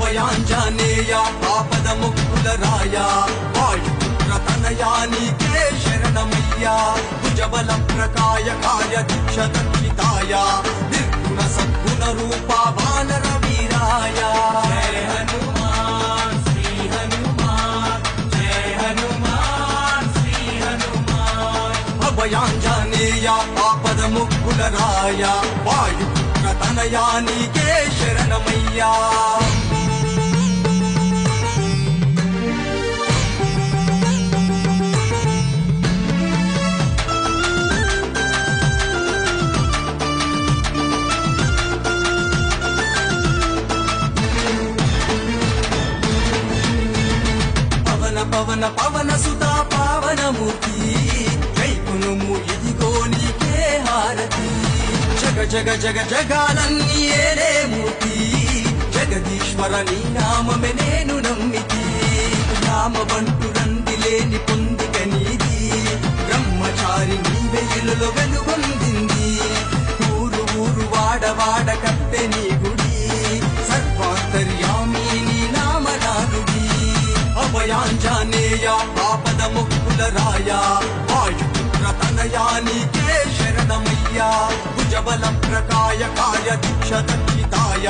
అభయాంజనేయ ఆపద ముక్కుల రాయ వాయుపుత్ర తనయా నీకే శరణమయ్యా భుజబల ప్రకాయ కార్య దీక్ష దక్షితాయ నిర్గుణ సద్గుణ రూప వానర వీరాయ జయ హనుమాన్ శ్రీ హనుమాన్ జయ హనుమాన్ శ్రీ హనుమాన్ అభయాంజనేయ ఆపద ముక్కుల రాయ వాయుపుత్ర తనయా నీకే శరణమయ్యా పవన పవన సుతా పావనమూర్తి కైకునుము ఇదిగో నీకే హారతి జగ జగ జగ జగాలన్నీ ఏలే మూర్తి జగదీశ్వర నీ నామమే నేను నమ్మితి నామబంటు రంది లేని పొందిక నీది బ్రహ్మచారి నీ వెలుగులో వెలుగొందింది ఊరు ఊరు వాడవాడ కట్టె నీ గుడి సర్వాంతర్యామి నీ నామనాగుడి అభయాంజనేయ ఆపద ముక్కుల రాయ వాయుపుత్ర తనయా నీకే శరణమయ్యా భుజబల ప్రకాయ కార్య దీక్ష దక్షితాయ